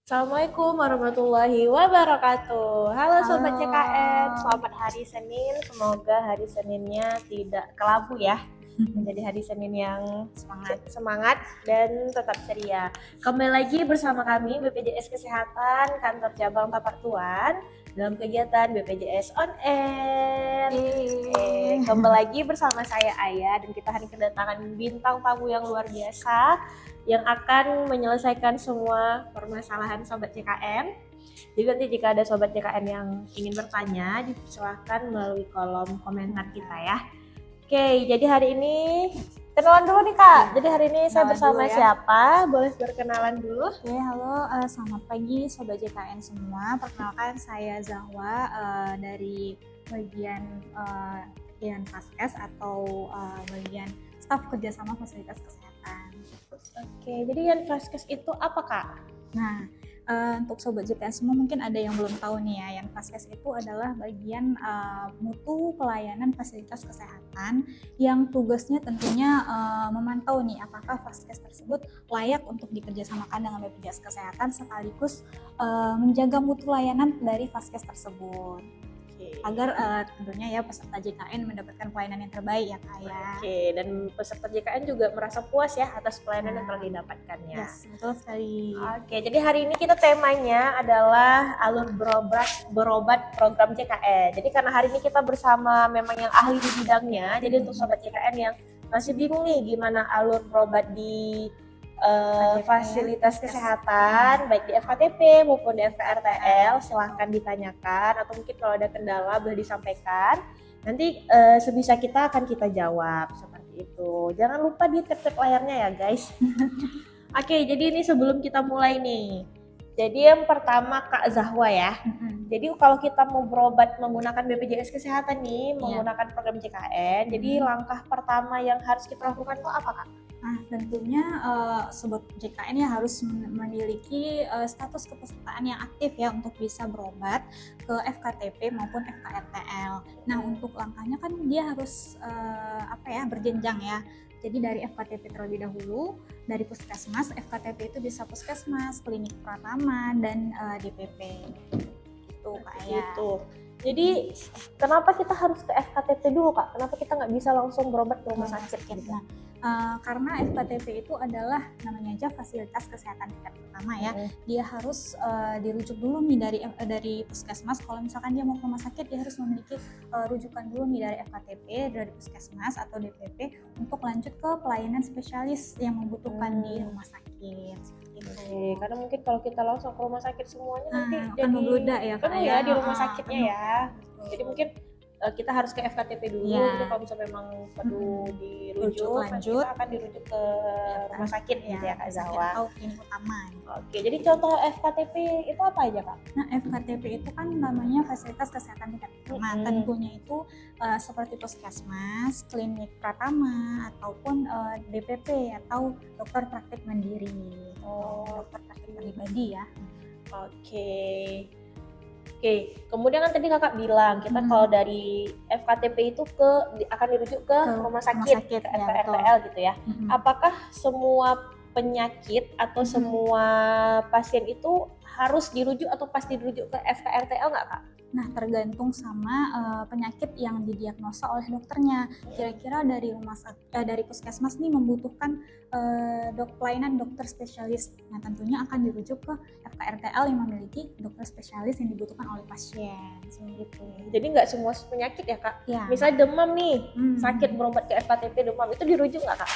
Assalamualaikum warahmatullahi wabarakatuh. Halo Sobat Halo. CKN, selamat hari Senin. Semoga hari Seninnya tidak kelabu ya. Menjadi hari Senin yang semangat dan tetap ceria. Kembali lagi bersama kami BPJS Kesehatan Kantor Cabang Tapak Tuan dalam kegiatan BPJS On Air. Kembali lagi bersama saya Aya dan kita hari kedatangan bintang tamu yang luar biasa yang akan menyelesaikan semua permasalahan Sobat CKN. Jadi nanti jika ada Sobat CKN yang ingin bertanya, dipersilahkan melalui kolom komentar kita ya. Oke, jadi hari ini kenalan dulu nih Kak. Jadi hari ini saya bersama siapa? Boleh berkenalan dulu? Oke, halo, selamat pagi Sobat JKN semua. Perkenalkan saya Zahwa dari bagian Faskes atau bagian staf kerjasama fasilitas kesehatan. Oke, jadi Yan Faskes itu apa Kak? Nah, untuk Sobat JKN semua mungkin ada yang belum tahu nih ya, yang Faskes itu adalah bagian mutu pelayanan fasilitas kesehatan yang tugasnya tentunya memantau nih apakah Faskes tersebut layak untuk dikerjasamakan dengan BPJS Kesehatan sekaligus menjaga mutu layanan dari Faskes tersebut. Agar tentunya ya peserta JKN mendapatkan pelayanan yang terbaik ya Kak ya. Oke, dan peserta JKN juga merasa puas ya atas pelayanan yang telah didapatkannya. Yes, betul sekali. Oke, jadi hari ini kita temanya adalah alur berobat program JKN. Jadi karena hari ini kita bersama memang yang ahli di bidangnya, jadi untuk Sobat JKN yang masih bingung nih gimana alur berobat di fasilitas kesehatan baik di FKTP maupun di FKRTL, silahkan ditanyakan atau mungkin kalau ada kendala boleh disampaikan, nanti sebisa kita akan kita jawab seperti itu. Jangan lupa di tap layarnya ya guys. Oke, jadi ini sebelum kita mulai nih, jadi yang pertama Kak Zahwa ya. Jadi kalau kita mau berobat menggunakan BPJS Kesehatan nih, menggunakan program JKN, jadi langkah pertama yang harus kita lakukan itu apa Kak? Nah, tentunya Sobat JKN ya harus memiliki status kepesertaan yang aktif ya untuk bisa berobat ke FKTP maupun FKRTL. Nah, untuk langkahnya kan dia harus berjenjang ya. Jadi dari FKTP terlebih dahulu, dari puskesmas, FKTP itu bisa puskesmas, klinik pratama, dan DPP. Gitu Kak ya. Jadi kenapa kita harus ke FKTP dulu Kak? Kenapa kita nggak bisa langsung berobat ke rumah sakit? Nah, karena FKTP itu adalah namanya aja fasilitas kesehatan tingkat pertama ya. Dia harus dirujuk dulu nih dari puskesmas. Kalau misalkan dia mau ke rumah sakit, dia harus memiliki rujukan dulu nih dari FKTP, dari puskesmas atau DPP untuk lanjut ke pelayanan spesialis yang membutuhkan di rumah sakit. Oke, karena mungkin kalau kita langsung ke rumah sakit semuanya nanti akan membludak ya Kak ya di rumah sakitnya ya. Jadi mungkin kita harus ke FKTP dulu, gitu kalau misalnya memang perlu dirujuk, lanjut akan dirujuk ke rumah sakit gitu ya Kak Zahwa. Atau klinik utama. Oke, jadi contoh FKTP itu apa aja Kak? Nah, FKTP itu kan namanya fasilitas kesehatan tingkat pertama. Tentunya itu seperti puskesmas, klinik pratama, ataupun DPP atau dokter praktik mandiri. Dokter praktik pribadi ya. Oke, kemudian kan tadi kakak bilang kita kalau dari FKTP itu akan dirujuk ke rumah sakit ke FKRTL gitu ya. Apakah semua penyakit atau semua pasien itu harus dirujuk atau pasti dirujuk ke FKRTL nggak Kak? Nah, tergantung sama penyakit yang didiagnosa oleh dokternya. Kira-kira dari puskesmas nih membutuhkan pelayanan dokter spesialis. Nah, tentunya akan dirujuk ke FKRTL yang memiliki dokter spesialis yang dibutuhkan oleh pasien. Gitu. Jadi nggak semua penyakit ya Kak? Ya. Misalnya demam nih, sakit berobat ke FKTP demam, itu dirujuk nggak Kak?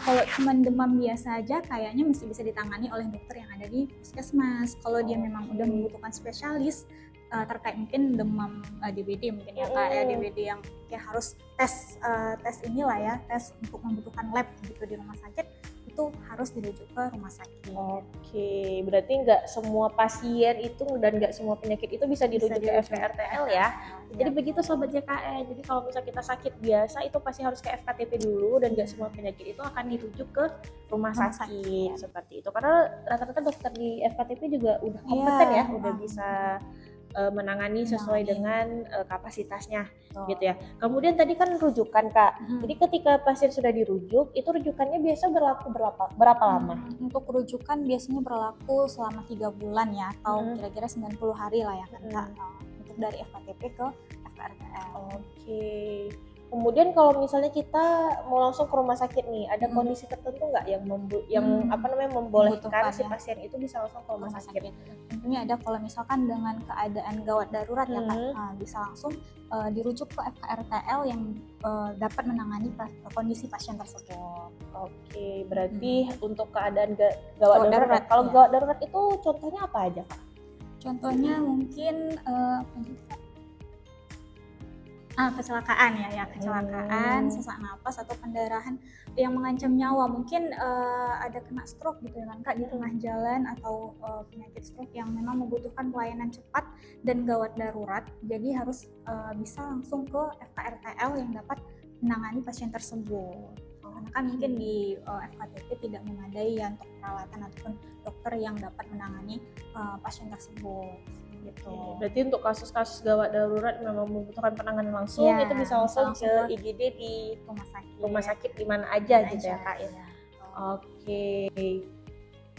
Kalau cuma demam biasa aja kayaknya mesti bisa ditangani oleh dokter yang ada di puskesmas. Kalau dia memang udah membutuhkan spesialis terkait mungkin demam DBD mungkin ya Kak ya, DBD yang kayak harus tes inilah ya, tes untuk membutuhkan lab gitu di rumah sakit, itu harus dirujuk ke rumah sakit. Oke, berarti nggak semua pasien itu dan nggak semua penyakit itu bisa dirujuk ke FKRTL ya. Jadi begitu Sobat JKN. Jadi kalau misalnya kita sakit biasa itu pasti harus ke FKTP dulu dan nggak semua penyakit itu akan dirujuk ke rumah sakit seperti itu. Karena rata-rata dokter di FKTP juga udah kompeten ya, udah bisa menangani sesuai Menangani. dengan kapasitasnya Betul. gitu ya. Kemudian tadi kan rujukan Kak. Jadi ketika pasien sudah dirujuk, itu rujukannya biasa berlaku berapa lama? Untuk rujukan biasanya berlaku selama 3 bulan ya, atau kira-kira 90 hari lah ya kan Kak. Untuk dari FKTP ke FKRTL. Oke. Kemudian kalau misalnya kita mau langsung ke rumah sakit nih, ada kondisi tertentu nggak yang membolehkan Membutuhkan, si ya. pasien itu bisa langsung ke rumah sakit? Tentunya ada kalau misalkan dengan keadaan gawat darurat ya Kak, bisa langsung dirujuk ke FKRTL yang dapat menangani kondisi pasien tersebut. Oke, berarti untuk keadaan gawat darurat. Kalau ya. gawat darurat itu contohnya apa aja Kak? Contohnya mungkin kecelakaan ya kecelakaan, sesak napas atau pendarahan yang mengancam nyawa, mungkin ada kena stroke gitu ya kan Kak di tengah jalan, atau penyakit stroke yang memang membutuhkan pelayanan cepat dan gawat darurat, jadi harus bisa langsung ke FKRTL yang dapat menangani pasien tersebut. Karena kan mungkin di FKTP tidak memadai ya untuk peralatan ataupun dokter yang dapat menangani pasien tersebut. Gitu. Berarti untuk kasus-kasus gawat darurat memang membutuhkan penanganan langsung, ya, itu bisa langsung ke IGD di rumah sakit di mana aja gitu ya Kak. Ya. Oke.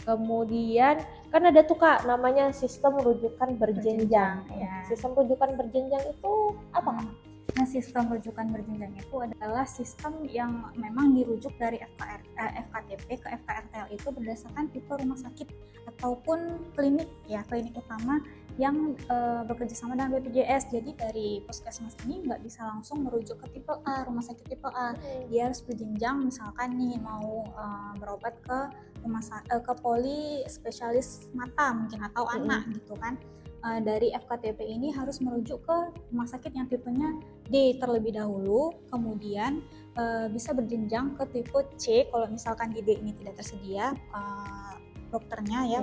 Kemudian kan ada tuh Kak namanya sistem rujukan berjenjang. Ya. Sistem rujukan berjenjang itu apa Kak? Nah, sistem rujukan berjenjang itu adalah sistem yang memang dirujuk dari FKTP ke FKRTL itu berdasarkan tipe rumah sakit ataupun klinik ya, klinik utama yang bekerja sama dengan BPJS. Jadi dari puskesmas ini nggak bisa langsung merujuk ke tipe A, rumah sakit tipe A. Dia harus berjenjang, misalkan nih mau berobat ke ke poli spesialis mata mungkin atau anak gitu kan. Dari FKTP ini harus merujuk ke rumah sakit yang tipenya D terlebih dahulu, kemudian bisa berjenjang ke tipe C kalau misalkan di D ini tidak tersedia dokternya ya.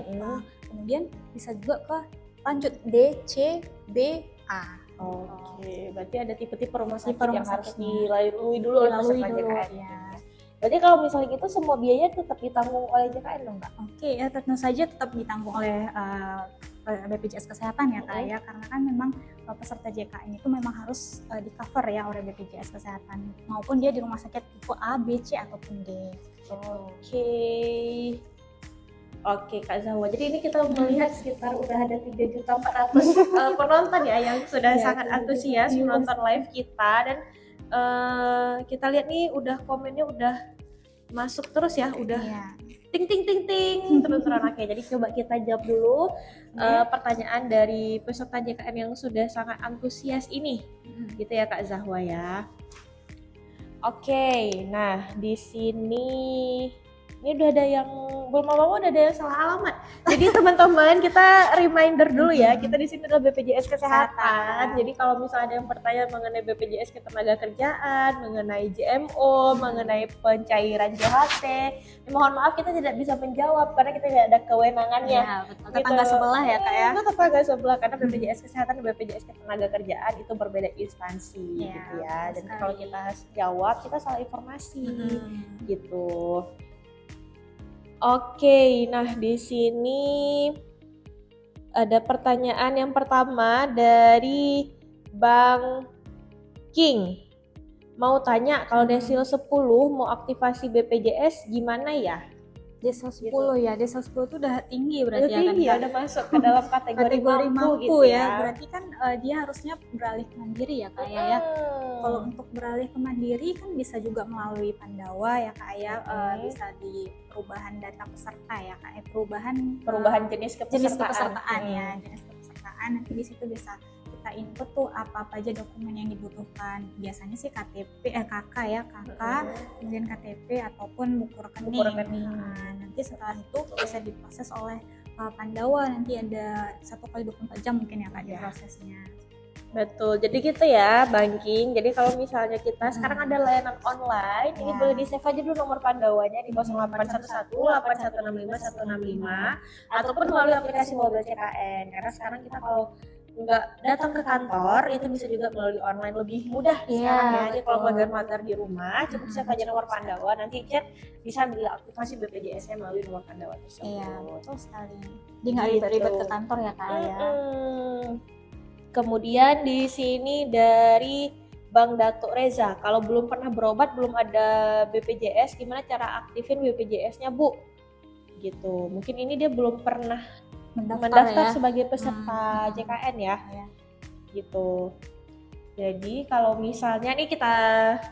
Kemudian bisa juga ke lanjut D, C, B, A. Oke, berarti ada tipe-tipe rumah sakit yang harus dilalui dulu oleh peserta JKN. Ya. Berarti kalau misalnya gitu semua biaya tetap ditanggung oleh JKN dong Kak? Oke, ya tentu saja tetap ditanggung oleh BPJS Kesehatan ya Kak ya, karena kan memang peserta JKN itu memang harus di cover ya oleh BPJS Kesehatan, maupun dia di rumah sakit tipe A, B, C ataupun D. Oke Kak Zahwa, jadi ini kita melihat sekitar udah ada 3.400.000 penonton ya yang sudah sangat antusias menonton live kita, dan kita lihat nih udah komennya udah masuk terus ya, udah ting ting ting ting terus-terusan. Oke, jadi coba kita jawab dulu pertanyaan dari peserta JKN yang sudah sangat antusias ini, gitu ya Kak Zahwa ya. Oke, nah di sini ini udah ada yang belum apa-apa, udah ada yang salah alamat. Jadi teman-teman kita reminder dulu ya, kita di sini adalah BPJS Kesehatan. Jadi kalau misalnya ada yang bertanya mengenai BPJS Ketenagakerjaan, mengenai JMO, mengenai pencairan JHT, mohon maaf kita tidak bisa menjawab karena kita tidak ada kewenangannya. Ya, betul. Tetangga sebelah ya Kak ya. Tetangga sebelah, karena BPJS Kesehatan dan BPJS Ketenagakerjaan itu berbeda instansi gitu ya. Dan kalau kita jawab kita salah informasi gitu. Oke, nah di sini ada pertanyaan yang pertama dari Bang King. Mau tanya kalau desil 10 mau aktivasi BPJS gimana ya? Desil 10 ya, desil 10 itu udah tinggi berarti udah tinggi ya, udah masuk ke dalam kategori mampu gitu ya. Berarti kan dia harusnya beralih ke mandiri ya Kak ya. Kalau untuk beralih ke mandiri kan bisa juga melalui Pandawa ya Kak ya, bisa di perubahan data peserta ya Kak, perubahan jenis kepesertaan ya, jenis kepesertaan. Nanti di situ bisa kita input tuh apa-apa aja dokumen yang dibutuhkan. Biasanya sih KK ya, kemudian KTP ataupun buku rekening. Nanti setelah itu bisa diproses oleh Pandawa, nanti ada 1x24 jam mungkin ya Kak di prosesnya. Betul, jadi gitu ya Banking. Jadi kalau misalnya kita sekarang ada layanan online, ini boleh di save aja dulu nomor Pandawanya di 0811 8165 165 ataupun melalui aplikasi mobile CKN. Karena sekarang kita kalau nggak datang ke kantor itu bisa juga melalui online, lebih mudah sekarang ya. Jadi kalau magar-magar di rumah cukup save aja nomor Pandawa, nanti chat bisa aktivasi BPJS-nya melalui nomor Pandawa tersebut. Iya, betul sekali. Jadi nggak ribet-ribet ke kantor ya Kak ya. Kemudian di sini dari Bang Datuk Reza, kalau belum pernah berobat, belum ada BPJS, gimana cara aktifin BPJS-nya Bu? Gitu. Mungkin ini dia belum pernah mendaftar sebagai peserta JKN ya. Gitu. Jadi kalau misalnya nih kita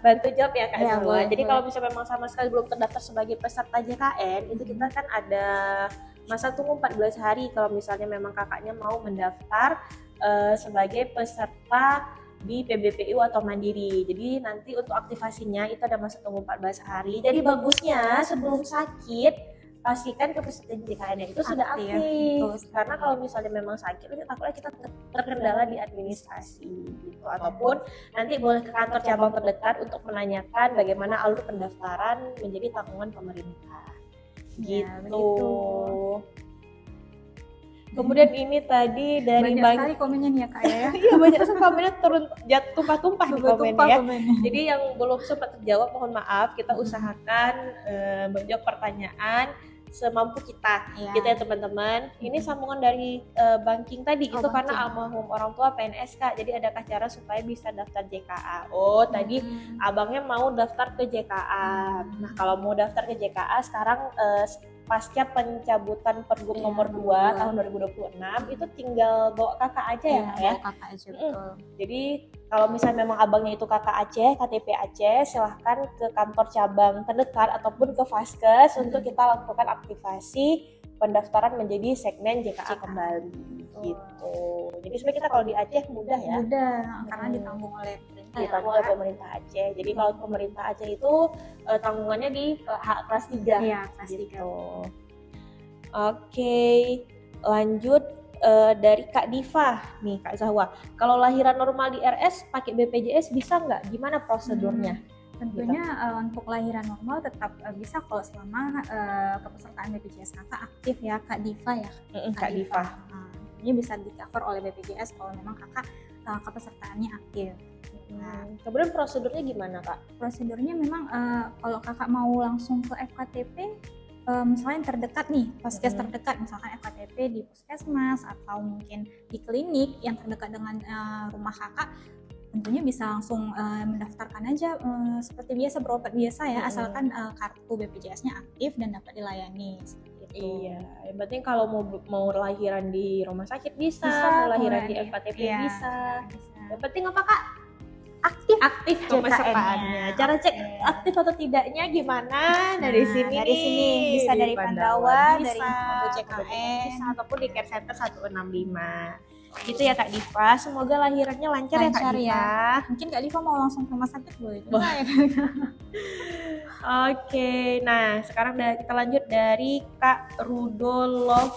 bantu jawab ya Kak Zawa. Jadi kalau misalnya memang sama sekali belum terdaftar sebagai peserta JKN, itu kita kan ada masa tunggu 14 hari kalau misalnya memang kakaknya mau mendaftar sebagai peserta di PBPU atau Mandiri. Jadi nanti untuk aktivasinya itu ada masa tunggu 14 hari. Jadi bagusnya sebelum sakit pastikan kepesertaan JKN itu sudah aktif. Karena kalau misalnya memang sakit, takutnya kita terkendala di administrasi gitu. Ataupun nanti boleh ke kantor cabang terdekat untuk menanyakan bagaimana alur pendaftaran menjadi tanggungan pemerintah. Gitu. Kemudian ini tadi dari banyak sekali komennya nih ya Kak ya. Iya banyak sekali komennya tumpah-tumpah di komennya ya. Jadi yang belum sempat terjawab mohon maaf, kita usahakan menjawab pertanyaan semampu kita gitu ya teman-teman. Ini sambungan dari banking tadi itu karena almarhum orang tua PNS Kak. Jadi adakah cara supaya bisa daftar JKA? Tadi abangnya mau daftar ke JKA. Nah kalau mau daftar ke JKA sekarang pasca pencabutan Pergub nomor 2 tahun 2026 itu tinggal bawa kakak aja ya Kak ya? Kakak aja, betul. Jadi kalau misalnya memang abangnya itu kakak Aceh, KTP Aceh, silahkan ke kantor cabang terdekat ataupun ke Vaskes untuk kita lakukan aktivasi pendaftaran menjadi segmen JKA kembali gitu. Jadi sebenarnya kita kalau di Aceh mudah ya? Mudah, karena ditanggung oleh pemerintah Aceh. Jadi kalau pemerintah Aceh itu tanggungannya di kelas 3. Iya, kelas 3. Gitu. Oke, lanjut dari Kak Diva nih Kak Zahwa. Kalau lahiran normal di RS pakai BPJS bisa nggak? Gimana prosedurnya? Tentunya untuk lahiran normal tetap bisa kalau selama kepesertaan BPJS kakak aktif ya Kak Diva ya. Kak Diva. Ini bisa di cover oleh BPJS kalau memang kakak kepesertaannya aktif. Kemudian prosedurnya gimana Kak? Prosedurnya memang kalau kakak mau langsung ke FKTP, misalnya yang terdekat nih, Vaskes terdekat, misalkan FKTP di puskesmas atau mungkin di klinik yang terdekat dengan rumah kakak, tentunya bisa langsung mendaftarkan aja seperti biasa, berobat biasa ya, asalkan kartu BPJS-nya aktif dan dapat dilayani. Iya, yang penting kalau mau lahiran di rumah sakit bisa mau lahiran di FKTP bisa. Yang penting apa Kak? Aktif pesertaannya. Cara cek aktif atau tidaknya gimana? Dari sini bisa dari Pandawa, dari JKN, bisa ataupun di Care Center 165. Gitu ya Kak Diva. Semoga lahirannya lancar ya Kak Diva. Mungkin Kak Diva mau langsung ke rumah sakit boleh. Oke, nah sekarang kita lanjut dari Kak Rudolf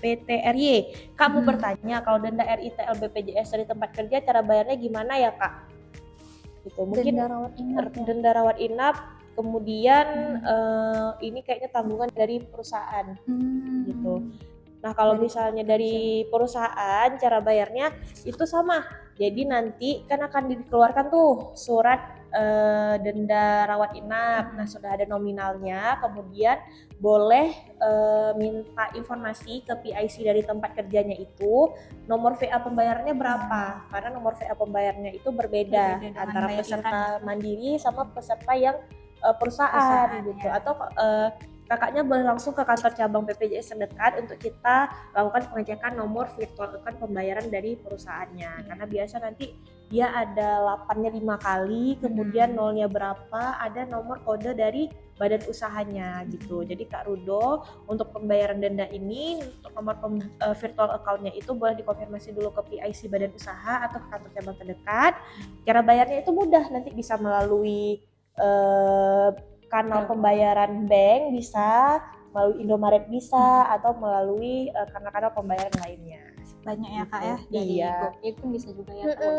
PTRY. Kamu bertanya kalau denda RITL BPJS dari tempat kerja cara bayarnya gimana ya Kak? Gitu. Mungkin denda rawat inap, kemudian ini kayaknya tanggungan dari perusahaan gitu. Nah kalau misalnya dari perusahaan cara bayarnya itu sama. Jadi nanti kan akan dikeluarkan tuh surat denda rawat inap. Nah sudah ada nominalnya, kemudian boleh minta informasi ke PIC dari tempat kerjanya itu nomor VA pembayarannya berapa, karena nomor VA pembayarannya itu berbeda antara peserta mandiri sama peserta yang perusahaan gitu. Atau kakaknya boleh langsung ke kantor cabang BPJS terdekat untuk kita lakukan pengecekan nomor virtual account pembayaran dari perusahaannya. Karena biasa nanti dia ada 8-nya 5 kali, kemudian nolnya berapa, ada nomor kode dari badan usahanya gitu. Jadi Kak Rudo untuk pembayaran denda ini untuk nomor virtual account-nya itu boleh dikonfirmasi dulu ke PIC badan usaha atau ke kantor cabang terdekat. Cara bayarnya itu mudah, nanti bisa melalui kanal pembayaran bank bisa, melalui Indomaret bisa, atau melalui kanal-kanal pembayaran lainnya. Banyak ya Kak ya, dari GoPay pun bisa juga ya Kak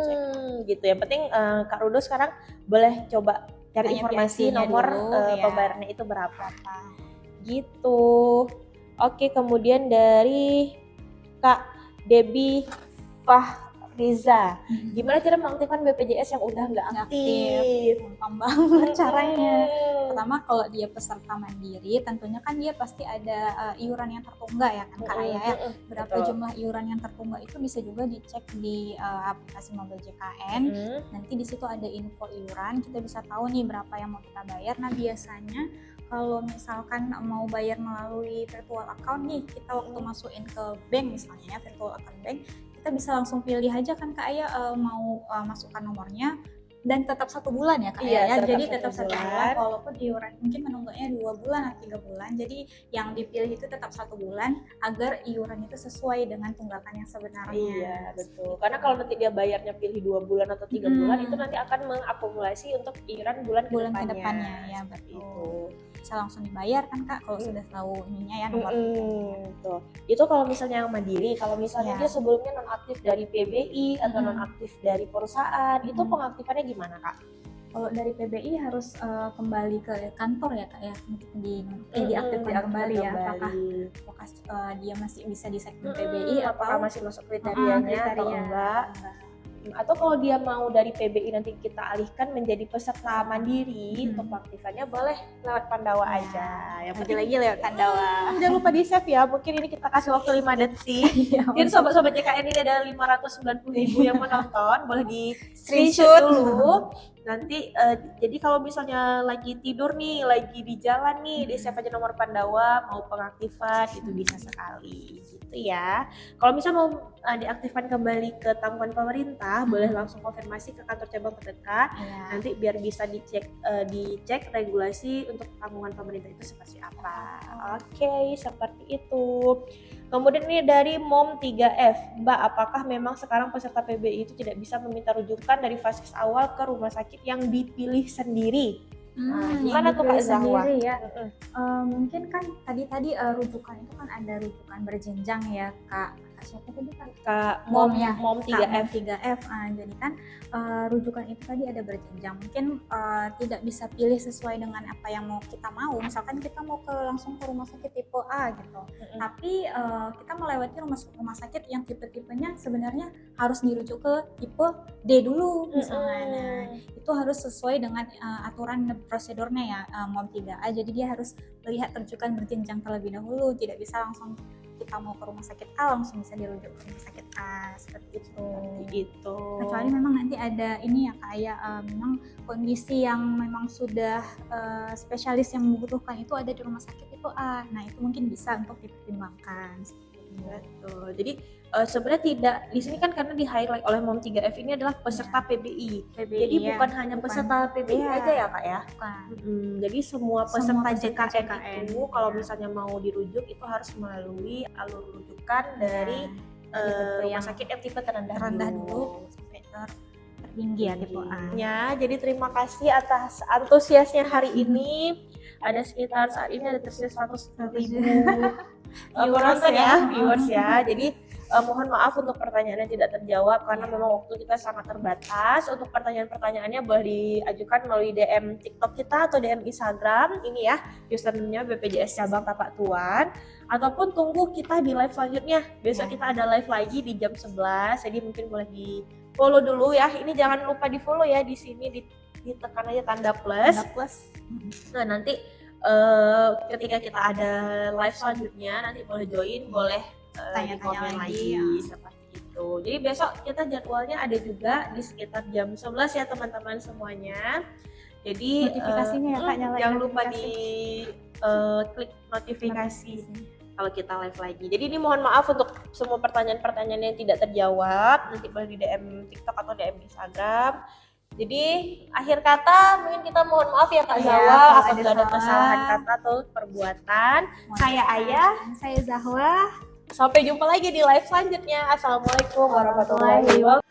gitu. Yang penting Kak Rudo sekarang boleh coba cari informasi nomor pembayarannya itu berapa. Gitu. Oke, kemudian dari Kak Debbie Riza. Gimana cara mengaktifkan BPJS yang udah nggak aktif? Gampang banget caranya. Pertama, kalau dia peserta mandiri, tentunya kan dia pasti ada iuran yang tertunggak ya kan Kak Aya ya. Berapa jumlah iuran yang tertunggak itu bisa juga dicek di aplikasi Mobile JKN. Nanti di situ ada info iuran, kita bisa tahu nih berapa yang mau kita bayar. Nah biasanya kalau misalkan mau bayar melalui virtual account nih, kita waktu masukin ke bank misalnya ya, virtual account bank, kita bisa langsung pilih aja kan Kak Aya mau masukkan nomornya, dan tetap 1 bulan ya Kak ya. Jadi tetap 1 bulan walaupun iuran mungkin menunggaknya 2 bulan atau 3 bulan. Jadi yang dipilih itu tetap 1 bulan agar iuran itu sesuai dengan tunggakan yang sebenarnya. Iya, betul. Karena kalau nanti dia bayarnya pilih 2 bulan atau 3 bulan, itu nanti akan mengakumulasi untuk iuran bulan kedepannya. Ya betul. Bisa langsung dibayar kan Kak kalau sudah tahu ininya ya nomor. Tuh. Itu kalau misalnya yang mandiri. Kalau misalnya dia sebelumnya nonaktif dari PBI atau nonaktif dari perusahaan, itu pengaktifannya gimana Kak? Kalau dari PBI harus kembali ke kantor ya Kak ya, untuk diaktifkan kembali ya. Apakah dia masih bisa di segmen PBI apakah masih masuk kriterianya atau enggak? Atau kalau dia mau dari PBI nanti kita alihkan menjadi peserta mandiri, untuk pengaktifannya boleh lewat Pandawa aja. Yang lagi lewat Pandawa. Jangan lupa di save ya, mungkin ini kita kasih waktu 5 detik. Jadi sobat-sobat JKN ini ada 590.000 yang menonton, boleh di screenshot dulu. Nanti jadi kalau misalnya lagi tidur nih, lagi di jalan nih, di save aja nomor Pandawa, mau pengaktifan itu bisa sekali gitu ya. Kalau misalnya mau diaktifkan kembali ke tanggungan pemerintah, boleh langsung konfirmasi ke kantor cabang terdekat. Nanti biar bisa dicek regulasi untuk tanggungan pemerintah itu seperti apa. Oke, seperti itu. Kemudian ini dari Mom 3F, Mbak, apakah memang sekarang peserta PBI itu tidak bisa meminta rujukan dari faskes awal ke rumah sakit yang dipilih sendiri? Gimana tuh Kak Zahwa? Ya. Mungkin kan tadi rujukan itu kan ada rujukan berjenjang ya Kak. Siapa tadi Kak Mom ya, Mom 3F. Jadi kan rujukan itu tadi ada berjenjang. Mungkin tidak bisa pilih sesuai dengan apa yang mau kita mau. Misalkan kita mau langsung ke rumah sakit tipe A gitu. Tapi kita melewati rumah sakit yang tipe-tipenya sebenarnya harus dirujuk ke tipe D dulu misalnya. Nah, itu harus sesuai dengan aturan prosedurnya ya Mom 3A. Jadi dia harus melihat rujukan berjenjang terlebih dahulu, tidak bisa langsung kita mau ke rumah sakit A langsung bisa dirujuk ke rumah sakit A seperti itu. Kecuali memang nanti ada ini ya Kak ya, memang kondisi yang memang sudah spesialis yang membutuhkan itu ada di rumah sakit itu A. Nah itu mungkin bisa untuk dipertimbangkan. Betul. Jadi sebenarnya tidak di sini kan karena di highlight oleh Mom 3F ini adalah peserta PBI. Jadi bukan hanya peserta PBI aja ya Kak ya. Jadi semua peserta JKN itu kalau misalnya mau dirujuk itu harus melalui alur rujukan dari rumah sakit yang tipe terendah dulu sampai tertinggi ya tipe A. Jadi terima kasih atas antusiasnya hari ini. Ada sekitar saat ini ada tersisa 100.000 viewers ya. Jadi mohon maaf untuk pertanyaan yang tidak terjawab karena memang waktu kita sangat terbatas. Untuk pertanyaan-pertanyaannya boleh diajukan melalui DM TikTok kita atau DM Instagram ini ya, username-nya BPJS Cabang Tapak Tuan, ataupun tunggu kita di live selanjutnya. Besok kita ada live lagi di jam 11. Jadi mungkin boleh di follow dulu ya. Ini jangan lupa di follow ya, di sini ditekan aja tanda plus. Nah nanti ketika kita ada live selanjutnya nanti boleh join, boleh tanya-tanya lagi seperti itu. Jadi besok kita jadwalnya ada juga di sekitar jam 11 ya teman-teman semuanya. Jadi notifikasinya ya Kak, nyalain jangan lupa di klik notifikasi kalau kita live lagi. Jadi ini mohon maaf untuk semua pertanyaan-pertanyaan yang tidak terjawab, nanti boleh di DM TikTok atau DM Instagram. Jadi akhir kata mungkin kita mohon maaf ya Kak Zahwa apabila ada kesalahan kata atau perbuatan. Saya Aya, saya Zahwa. Sampai jumpa lagi di live selanjutnya. Assalamualaikum warahmatullahi wabarakatuh.